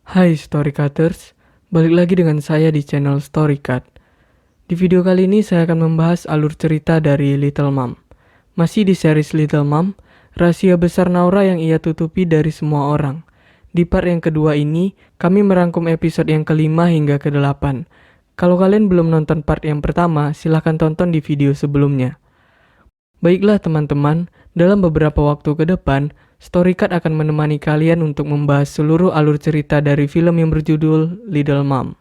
Hai Storycutters, balik lagi dengan saya di channel Storycut. Di video kali ini saya akan membahas alur cerita dari Little Mom. Masih di series Little Mom, rahasia besar Naura yang ia tutupi dari semua orang. Di part yang kedua ini, kami merangkum episode yang kelima hingga ke-8. Kalau kalian belum nonton part yang pertama, silahkan tonton di video sebelumnya. Baiklah teman-teman, dalam beberapa waktu ke depan, Storycut akan menemani kalian untuk membahas seluruh alur cerita dari film yang berjudul Little Mom.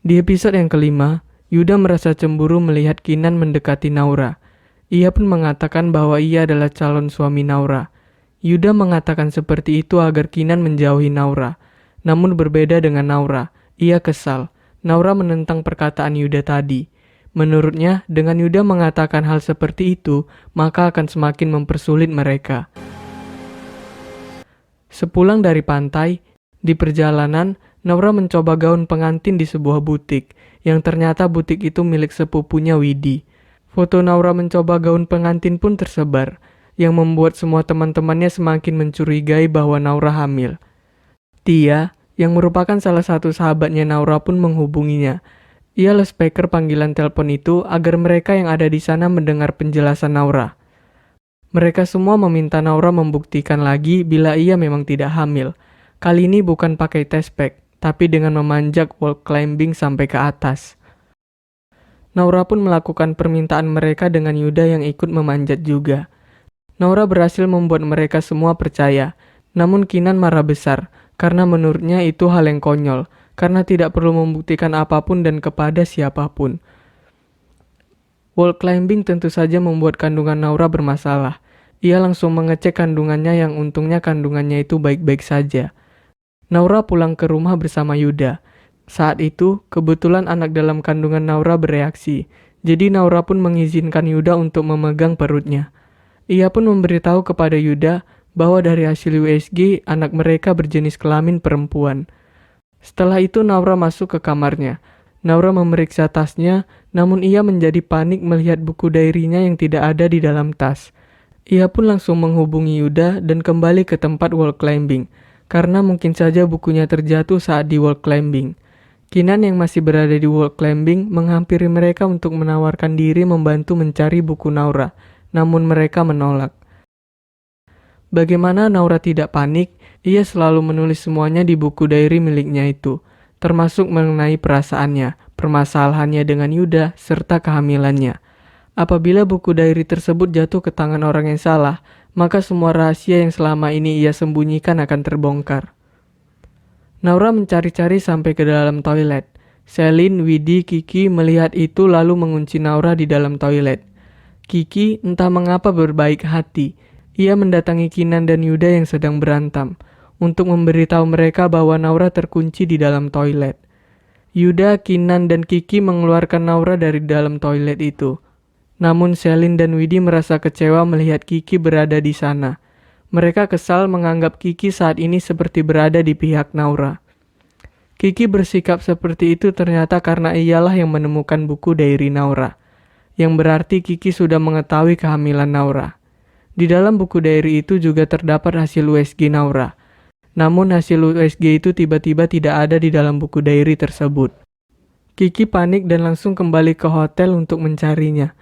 Di episode yang kelima, Yuda merasa cemburu melihat Kinan mendekati Naura. Ia pun mengatakan bahwa ia adalah calon suami Naura. Yuda mengatakan seperti itu agar Kinan menjauhi Naura. Namun berbeda dengan Naura, ia kesal. Naura menentang perkataan Yuda tadi. Menurutnya, dengan Yuda mengatakan hal seperti itu, maka akan semakin mempersulit mereka. Sepulang dari pantai, di perjalanan, Naura mencoba gaun pengantin di sebuah butik, yang ternyata butik itu milik sepupunya Widi. Foto Naura mencoba gaun pengantin pun tersebar, yang membuat semua teman-temannya semakin mencurigai bahwa Naura hamil. Tia, yang merupakan salah satu sahabatnya Naura pun menghubunginya. Ia speaker panggilan telepon itu agar mereka yang ada di sana mendengar penjelasan Naura. Mereka semua meminta Naura membuktikan lagi bila ia memang tidak hamil. Kali ini bukan pakai test pack, tapi dengan memanjat wall climbing sampai ke atas. Naura pun melakukan permintaan mereka dengan Yuda yang ikut memanjat juga. Naura berhasil membuat mereka semua percaya, namun Kinan marah besar, karena menurutnya itu hal yang konyol, karena tidak perlu membuktikan apapun dan kepada siapapun. Wall climbing tentu saja membuat kandungan Naura bermasalah. Ia langsung mengecek kandungannya yang untungnya kandungannya itu baik-baik saja. Naura pulang ke rumah bersama Yuda. Saat itu, kebetulan anak dalam kandungan Naura bereaksi, jadi Naura pun mengizinkan Yuda untuk memegang perutnya. Ia pun memberitahu kepada Yuda bahwa dari hasil USG, anak mereka berjenis kelamin perempuan. Setelah itu Naura masuk ke kamarnya. Naura memeriksa tasnya, namun ia menjadi panik melihat buku diary-nya yang tidak ada di dalam tas. Ia pun langsung menghubungi Yuda dan kembali ke tempat wall climbing, karena mungkin saja bukunya terjatuh saat di wall climbing. Kinan yang masih berada di wall climbing menghampiri mereka untuk menawarkan diri membantu mencari buku Naura, namun mereka menolak. Bagaimana Naura tidak panik, ia selalu menulis semuanya di buku diary miliknya itu, termasuk mengenai perasaannya, permasalahannya dengan Yuda, serta kehamilannya. Apabila buku diary tersebut jatuh ke tangan orang yang salah, maka semua rahasia yang selama ini ia sembunyikan akan terbongkar. Naura mencari-cari sampai ke dalam toilet. Selin, Widi, Kiki melihat itu lalu mengunci Naura di dalam toilet. Kiki entah mengapa berbaik hati. Ia mendatangi Kinan dan Yuda yang sedang berantem, untuk memberitahu mereka bahwa Naura terkunci di dalam toilet. Yuda, Kinan, dan Kiki mengeluarkan Naura dari dalam toilet itu. Namun Selin dan Widi merasa kecewa melihat Kiki berada di sana. Mereka kesal menganggap Kiki saat ini seperti berada di pihak Naura. Kiki bersikap seperti itu ternyata karena ialah yang menemukan buku diary Naura, yang berarti Kiki sudah mengetahui kehamilan Naura. Di dalam buku diary itu juga terdapat hasil USG Naura. Namun hasil USG itu tiba-tiba tidak ada di dalam buku diary tersebut. Kiki panik dan langsung kembali ke hotel untuk mencarinya.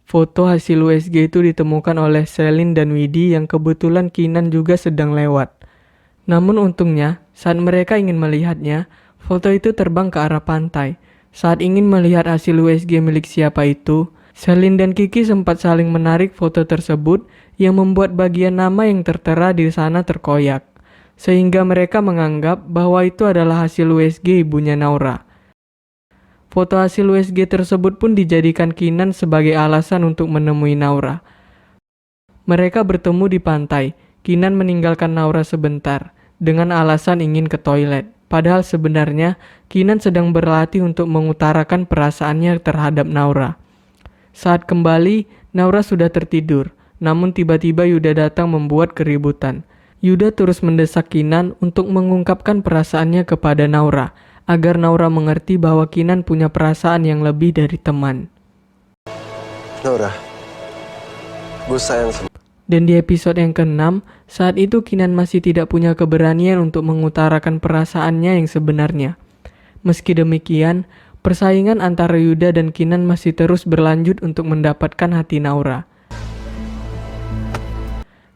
Foto hasil USG itu ditemukan oleh Selin dan Widi yang kebetulan Kinan juga sedang lewat. Namun untungnya, saat mereka ingin melihatnya, foto itu terbang ke arah pantai. Saat ingin melihat hasil USG milik siapa itu, Selin dan Kiki sempat saling menarik foto tersebut yang membuat bagian nama yang tertera di sana terkoyak, sehingga mereka menganggap bahwa itu adalah hasil USG ibunya Naura. Foto hasil USG tersebut pun dijadikan Kinan sebagai alasan untuk menemui Naura. Mereka bertemu di pantai. Kinan meninggalkan Naura sebentar, dengan alasan ingin ke toilet. Padahal sebenarnya, Kinan sedang berlatih untuk mengutarakan perasaannya terhadap Naura. Saat kembali, Naura sudah tertidur. Namun tiba-tiba Yuda datang membuat keributan. Yuda terus mendesak Kinan untuk mengungkapkan perasaannya kepada Naura, agar Naura mengerti bahwa Kinan punya perasaan yang lebih dari teman. Naura, Gue sayang sama. Dan di episode yang ke-6, saat itu Kinan masih tidak punya keberanian untuk mengutarakan perasaannya yang sebenarnya. Meski demikian, persaingan antara Yuda dan Kinan masih terus berlanjut untuk mendapatkan hati Naura.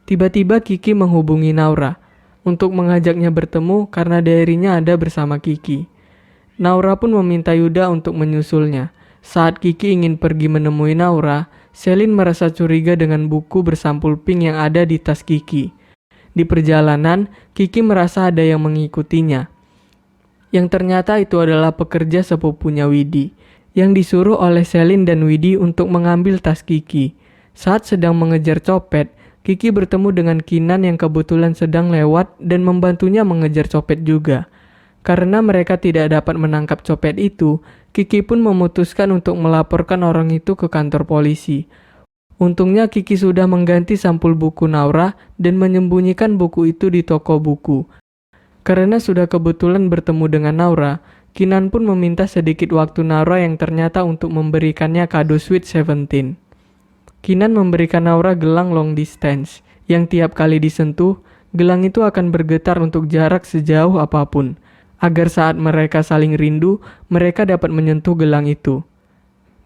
Tiba-tiba Kiki menghubungi Naura untuk mengajaknya bertemu karena diarinya ada bersama Kiki. Naura pun meminta Yuda untuk menyusulnya. Saat Kiki ingin pergi menemui Naura, Selin merasa curiga dengan buku bersampul pink yang ada di tas Kiki. Di perjalanan, Kiki merasa ada yang mengikutinya. Yang ternyata itu adalah pekerja sepupunya Widi, yang disuruh oleh Selin dan Widi untuk mengambil tas Kiki. Saat sedang mengejar copet, Kiki bertemu dengan Kinan yang kebetulan sedang lewat dan membantunya mengejar copet juga. Karena mereka tidak dapat menangkap copet itu, Kiki pun memutuskan untuk melaporkan orang itu ke kantor polisi. Untungnya Kiki sudah mengganti sampul buku Naura dan menyembunyikan buku itu di toko buku. Karena sudah kebetulan bertemu dengan Naura, Kinan pun meminta sedikit waktu Naura yang ternyata untuk memberikannya kado Sweet 17. Kinan memberikan Naura gelang long distance, yang tiap kali disentuh, gelang itu akan bergetar untuk jarak sejauh apapun. Agar saat mereka saling rindu, mereka dapat menyentuh gelang itu.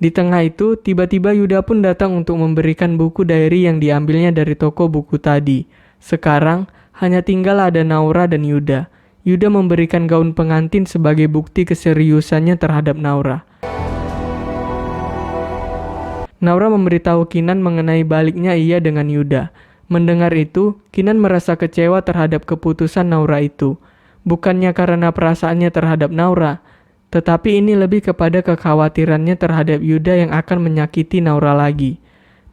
Di tengah itu, tiba-tiba Yuda pun datang untuk memberikan buku diary yang diambilnya dari toko buku tadi. Sekarang, hanya tinggal ada Naura dan Yuda. Yuda memberikan gaun pengantin sebagai bukti keseriusannya terhadap Naura. Naura memberitahu Kinan mengenai baliknya ia dengan Yuda. Mendengar itu, Kinan merasa kecewa terhadap keputusan Naura itu. Bukannya karena perasaannya terhadap Naura, tetapi ini lebih kepada kekhawatirannya terhadap Yuda yang akan menyakiti Naura lagi.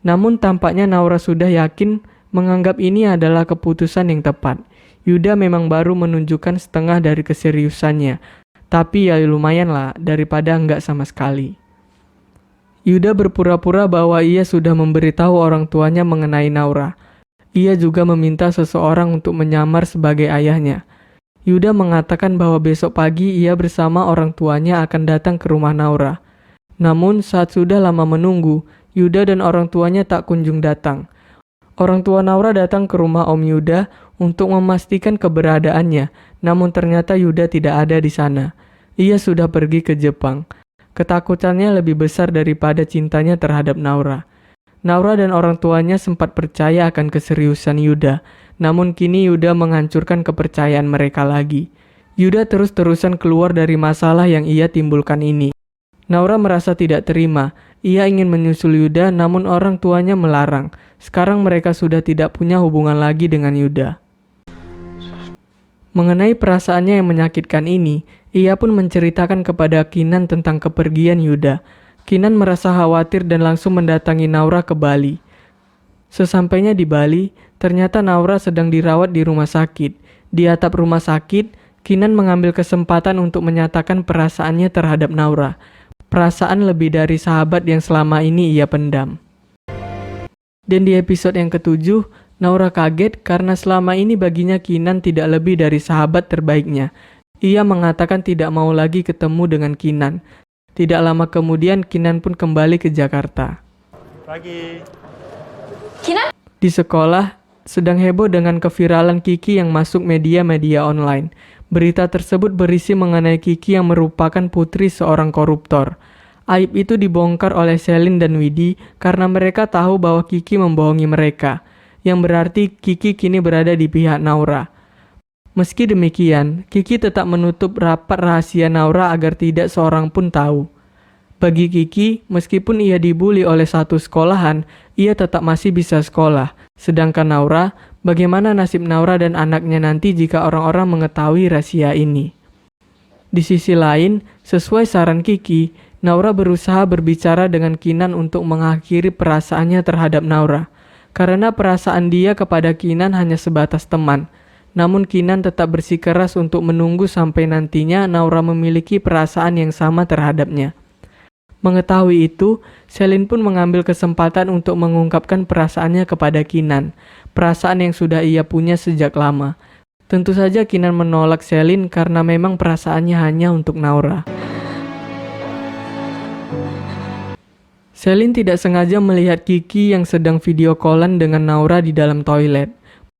Namun tampaknya Naura sudah yakin menganggap ini adalah keputusan yang tepat. Yuda memang baru menunjukkan setengah dari keseriusannya, tapi ya lumayan lah daripada enggak sama sekali. Yuda berpura-pura bahwa ia sudah memberitahu orang tuanya mengenai Naura. Ia juga meminta seseorang untuk menyamar sebagai ayahnya. Yuda mengatakan bahwa besok pagi ia bersama orang tuanya akan datang ke rumah Naura. Namun saat sudah lama menunggu, Yuda dan orang tuanya tak kunjung datang. Orang tua Naura datang ke rumah Om Yuda untuk memastikan keberadaannya, namun ternyata Yuda tidak ada di sana. Ia sudah pergi ke Jepang. Ketakutannya lebih besar daripada cintanya terhadap Naura. Naura dan orang tuanya sempat percaya akan keseriusan Yuda, namun kini Yuda menghancurkan kepercayaan mereka lagi. Yuda terus-terusan keluar dari masalah yang ia timbulkan ini. Naura merasa tidak terima. Ia ingin menyusul Yuda, namun orang tuanya melarang. Sekarang mereka sudah tidak punya hubungan lagi dengan Yuda. Mengenai perasaannya yang menyakitkan ini, ia pun menceritakan kepada Kinan tentang kepergian Yuda. Kinan merasa khawatir dan langsung mendatangi Naura ke Bali. Sesampainya di Bali, ternyata Naura sedang dirawat di rumah sakit. Di atap rumah sakit, Kinan mengambil kesempatan untuk menyatakan perasaannya terhadap Naura. Perasaan lebih dari sahabat yang selama ini ia pendam. Dan di episode yang ke-7, Naura kaget karena selama ini baginya Kinan tidak lebih dari sahabat terbaiknya. Ia mengatakan tidak mau lagi ketemu dengan Kinan. Tidak lama kemudian Kinan pun kembali ke Jakarta. Pagi. Kinan? Di sekolah, sedang heboh dengan keviralan Kiki yang masuk media-media online. Berita tersebut berisi mengenai Kiki yang merupakan putri seorang koruptor. Aib itu dibongkar oleh Selin dan Widi karena mereka tahu bahwa Kiki membohongi mereka, yang berarti Kiki kini berada di pihak Naura. Meski demikian, Kiki tetap menutup rapat rahasia Naura agar tidak seorang pun tahu. Bagi Kiki, meskipun ia dibully oleh satu sekolahan, ia tetap masih bisa sekolah. Sedangkan Naura, bagaimana nasib Naura dan anaknya nanti jika orang-orang mengetahui rahasia ini? Di sisi lain, sesuai saran Kiki, Naura berusaha berbicara dengan Kinan untuk mengakhiri perasaannya terhadap Naura. Karena perasaan dia kepada Kinan hanya sebatas teman. Namun Kinan tetap bersikeras untuk menunggu sampai nantinya Naura memiliki perasaan yang sama terhadapnya. Mengetahui itu, Selin pun mengambil kesempatan untuk mengungkapkan perasaannya kepada Kinan. Perasaan yang sudah ia punya sejak lama. Tentu saja Kinan menolak Selin karena memang perasaannya hanya untuk Naura. Selin tidak sengaja melihat Kiki yang sedang video callan dengan Naura di dalam toilet.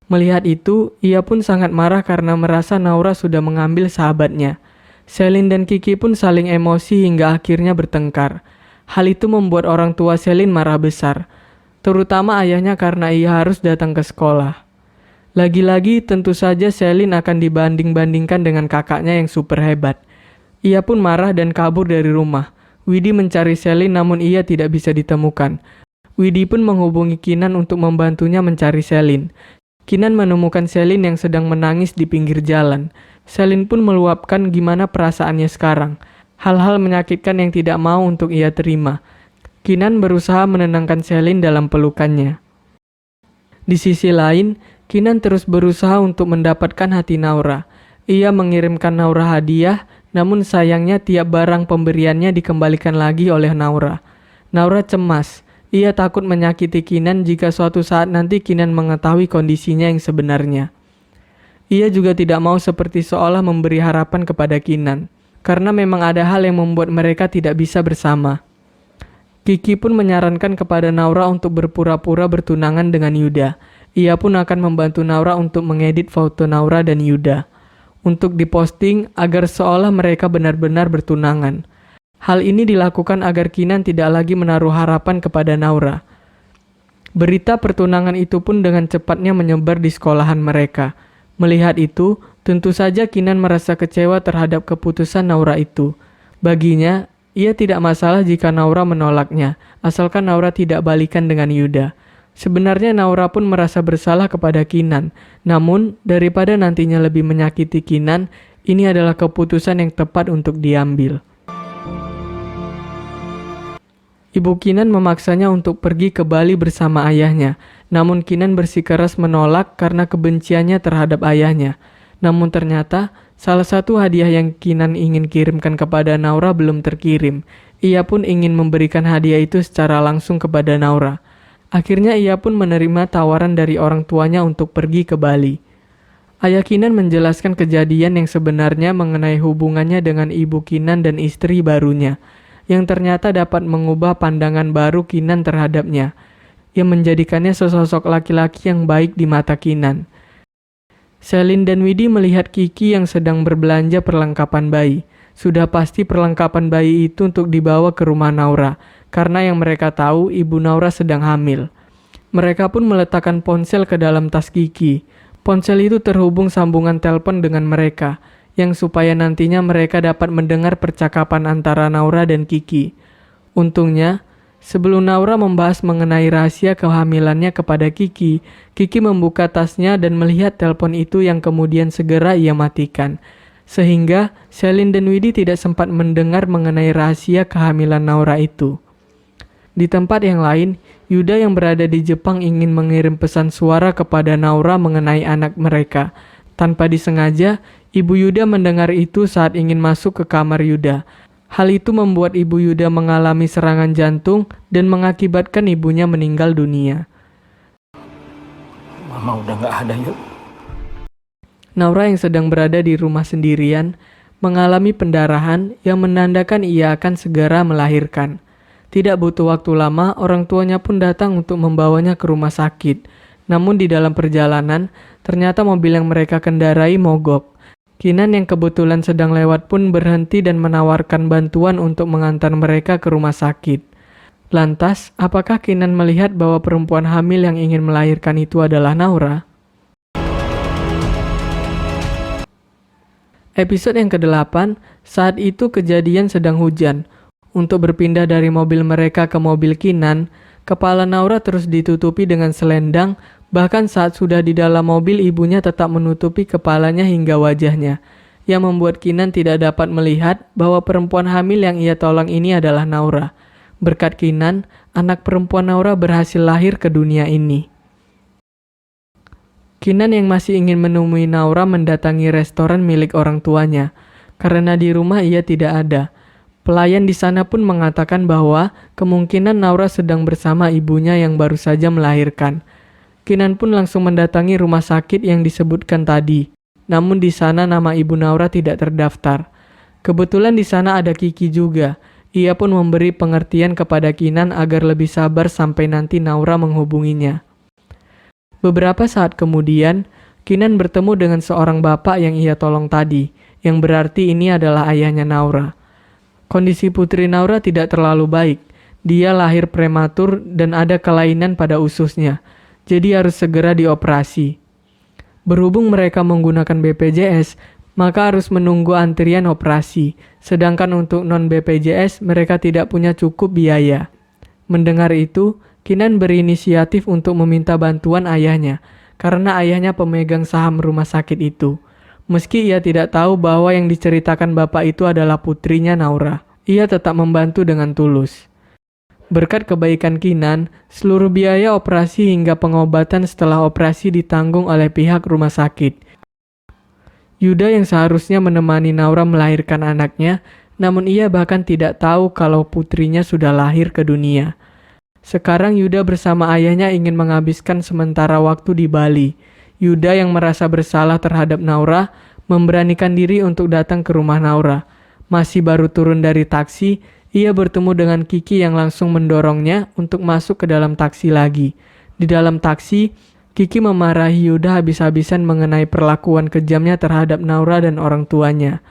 Melihat itu, ia pun sangat marah karena merasa Naura sudah mengambil sahabatnya. Selin dan Kiki pun saling emosi hingga akhirnya bertengkar. Hal itu membuat orang tua Selin marah besar, terutama ayahnya karena ia harus datang ke sekolah. Lagi-lagi tentu saja Selin akan dibanding-bandingkan dengan kakaknya yang super hebat. Ia pun marah dan kabur dari rumah. Widi mencari Selin namun ia tidak bisa ditemukan. Widi pun menghubungi Kinan untuk membantunya mencari Selin. Kinan menemukan Selin yang sedang menangis di pinggir jalan. Selin pun meluapkan gimana perasaannya sekarang. Hal-hal menyakitkan yang tidak mau untuk ia terima. Kinan berusaha menenangkan Selin dalam pelukannya. Di sisi lain, Kinan terus berusaha untuk mendapatkan hati Naura. Ia mengirimkan Naura hadiah, namun sayangnya tiap barang pemberiannya dikembalikan lagi oleh Naura. Naura cemas. Ia takut menyakiti Kinan jika suatu saat nanti Kinan mengetahui kondisinya yang sebenarnya. Ia juga tidak mau seperti seolah memberi harapan kepada Kinan, karena memang ada hal yang membuat mereka tidak bisa bersama. Kiki pun menyarankan kepada Naura untuk berpura-pura bertunangan dengan Yuda. Ia pun akan membantu Naura untuk mengedit foto Naura dan Yuda untuk diposting agar seolah mereka benar-benar bertunangan. Hal ini dilakukan agar Kinan tidak lagi menaruh harapan kepada Naura. Berita pertunangan itu pun dengan cepatnya menyebar di sekolahan mereka. Melihat itu, tentu saja Kinan merasa kecewa terhadap keputusan Naura itu. Baginya, ia tidak masalah jika Naura menolaknya, asalkan Naura tidak balikan dengan Yuda. Sebenarnya Naura pun merasa bersalah kepada Kinan, namun daripada nantinya lebih menyakiti Kinan, ini adalah keputusan yang tepat untuk diambil. Ibu Kinan memaksanya untuk pergi ke Bali bersama ayahnya, namun Kinan bersikeras menolak karena kebenciannya terhadap ayahnya. Namun ternyata, salah satu hadiah yang Kinan ingin kirimkan kepada Naura belum terkirim. Ia pun ingin memberikan hadiah itu secara langsung kepada Naura. Akhirnya ia pun menerima tawaran dari orang tuanya untuk pergi ke Bali. Ayah Kinan menjelaskan kejadian yang sebenarnya mengenai hubungannya dengan ibu Kinan dan istri barunya, yang ternyata dapat mengubah pandangan baru Kinan terhadapnya, yang menjadikannya sesosok laki-laki yang baik di mata Kinan. Selin dan Widi melihat Kiki yang sedang berbelanja perlengkapan bayi. Sudah pasti perlengkapan bayi itu untuk dibawa ke rumah Naura, karena yang mereka tahu ibu Naura sedang hamil. Mereka pun meletakkan ponsel ke dalam tas Kiki. Ponsel itu terhubung sambungan telepon dengan mereka, yang supaya nantinya mereka dapat mendengar percakapan antara Naura dan Kiki. Untungnya, sebelum Naura membahas mengenai rahasia kehamilannya kepada Kiki, Kiki membuka tasnya dan melihat telepon itu yang kemudian segera ia matikan. Sehingga Selin dan Widi tidak sempat mendengar mengenai rahasia kehamilan Naura itu. Di tempat yang lain, Yuda yang berada di Jepang ingin mengirim pesan suara kepada Naura mengenai anak mereka. Tanpa disengaja, Ibu Yuda mendengar itu saat ingin masuk ke kamar Yuda. Hal itu membuat Ibu Yuda mengalami serangan jantung dan mengakibatkan ibunya meninggal dunia. Mama udah gak ada, yuk. Naura yang sedang berada di rumah sendirian mengalami pendarahan yang menandakan ia akan segera melahirkan. Tidak butuh waktu lama, orang tuanya pun datang untuk membawanya ke rumah sakit. Namun di dalam perjalanan, ternyata mobil yang mereka kendarai mogok. Kinan yang kebetulan sedang lewat pun berhenti dan menawarkan bantuan untuk mengantar mereka ke rumah sakit. Lantas, apakah Kinan melihat bahwa perempuan hamil yang ingin melahirkan itu adalah Naura? Episode yang ke-8, saat itu kejadian sedang hujan. Untuk berpindah dari mobil mereka ke mobil Kinan, kepala Naura terus ditutupi dengan selendang, bahkan saat sudah di dalam mobil ibunya tetap menutupi kepalanya hingga wajahnya, yang membuat Kinan tidak dapat melihat bahwa perempuan hamil yang ia tolong ini adalah Naura. Berkat Kinan, anak perempuan Naura berhasil lahir ke dunia ini. Kinan yang masih ingin menemui Naura mendatangi restoran milik orang tuanya, karena di rumah ia tidak ada. Pelayan di sana pun mengatakan bahwa kemungkinan Naura sedang bersama ibunya yang baru saja melahirkan. Kinan pun langsung mendatangi rumah sakit yang disebutkan tadi. Namun di sana nama ibu Naura tidak terdaftar. Kebetulan di sana ada Kiki juga. Ia pun memberi pengertian kepada Kinan agar lebih sabar sampai nanti Naura menghubunginya. Beberapa saat kemudian, Kinan bertemu dengan seorang bapak yang ia tolong tadi, yang berarti ini adalah ayahnya Naura. Kondisi putri Naura tidak terlalu baik. Dia lahir prematur dan ada kelainan pada ususnya, jadi harus segera dioperasi. Berhubung mereka menggunakan BPJS, maka harus menunggu antrian operasi. Sedangkan untuk non-BPJS, mereka tidak punya cukup biaya. Mendengar itu, Kinan berinisiatif untuk meminta bantuan ayahnya, karena ayahnya pemegang saham rumah sakit itu. Meski ia tidak tahu bahwa yang diceritakan bapak itu adalah putrinya Naura, ia tetap membantu dengan tulus. Berkat kebaikan Kinan, seluruh biaya operasi hingga pengobatan setelah operasi ditanggung oleh pihak rumah sakit. Yuda yang seharusnya menemani Naura melahirkan anaknya, namun ia bahkan tidak tahu kalau putrinya sudah lahir ke dunia. Sekarang Yuda bersama ayahnya ingin menghabiskan sementara waktu di Bali. Yuda yang merasa bersalah terhadap Naura, memberanikan diri untuk datang ke rumah Naura. Masih baru turun dari taksi, ia bertemu dengan Kiki yang langsung mendorongnya untuk masuk ke dalam taksi lagi. Di dalam taksi, Kiki memarahi Yuda habis-habisan mengenai perlakuan kejamnya terhadap Naura dan orang tuanya.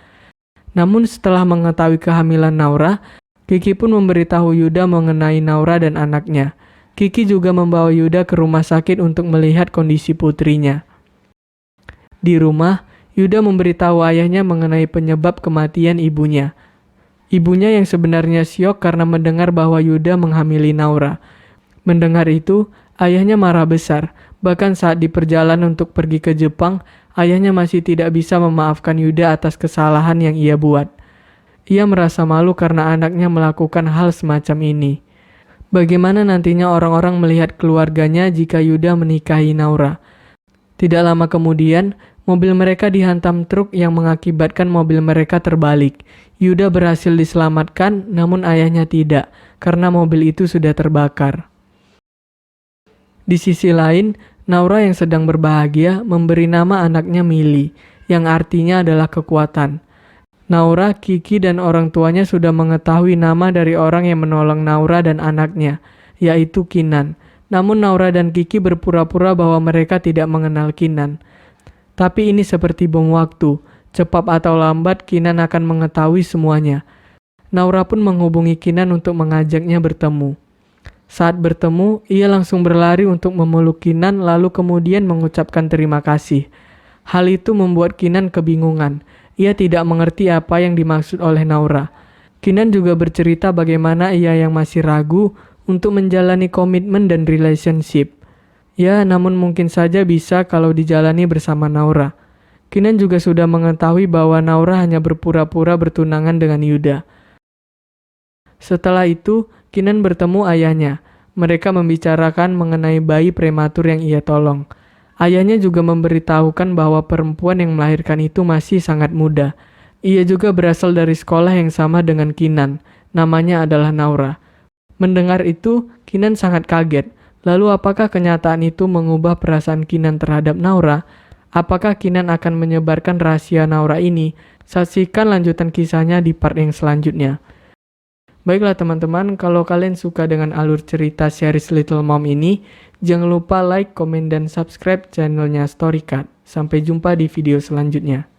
Namun setelah mengetahui kehamilan Naura, Kiki pun memberitahu Yuda mengenai Naura dan anaknya. Kiki juga membawa Yuda ke rumah sakit untuk melihat kondisi putrinya. Di rumah, Yuda memberitahu ayahnya mengenai penyebab kematian ibunya. Ibunya yang sebenarnya syok karena mendengar bahwa Yuda menghamili Naura. Mendengar itu, ayahnya marah besar. Bahkan saat di perjalanan untuk pergi ke Jepang, ayahnya masih tidak bisa memaafkan Yuda atas kesalahan yang ia buat. Ia merasa malu karena anaknya melakukan hal semacam ini. Bagaimana nantinya orang-orang melihat keluarganya jika Yuda menikahi Naura? Tidak lama kemudian, mobil mereka dihantam truk yang mengakibatkan mobil mereka terbalik. Yuda berhasil diselamatkan, namun ayahnya tidak, karena mobil itu sudah terbakar. Di sisi lain, Naura yang sedang berbahagia memberi nama anaknya Mili, yang artinya adalah kekuatan. Naura, Kiki, dan orang tuanya sudah mengetahui nama dari orang yang menolong Naura dan anaknya, yaitu Kinan. Namun Naura dan Kiki berpura-pura bahwa mereka tidak mengenal Kinan. Tapi ini seperti bom waktu. Cepat atau lambat, Kinan akan mengetahui semuanya. Naura pun menghubungi Kinan untuk mengajaknya bertemu. Saat bertemu, ia langsung berlari untuk memeluk Kinan lalu kemudian mengucapkan terima kasih. Hal itu membuat Kinan kebingungan. Ia tidak mengerti apa yang dimaksud oleh Naura. Kinan juga bercerita bagaimana ia yang masih ragu untuk menjalani komitmen dan relationship. Ya, namun mungkin saja bisa kalau dijalani bersama Naura. Kinan juga sudah mengetahui bahwa Naura hanya berpura-pura bertunangan dengan Yuda. Setelah itu, Kinan bertemu ayahnya. Mereka membicarakan mengenai bayi prematur yang ia tolong. Ayahnya juga memberitahukan bahwa perempuan yang melahirkan itu masih sangat muda. Ia juga berasal dari sekolah yang sama dengan Kinan. Namanya adalah Naura. Mendengar itu, Kinan sangat kaget. Lalu apakah kenyataan itu mengubah perasaan Kinan terhadap Naura? Apakah Kinan akan menyebarkan rahasia Naura ini? Saksikan lanjutan kisahnya di part yang selanjutnya. Baiklah teman-teman, kalau kalian suka dengan alur cerita series Little Mom ini, jangan lupa like, komen, dan subscribe channelnya Storycat. Sampai jumpa di video selanjutnya.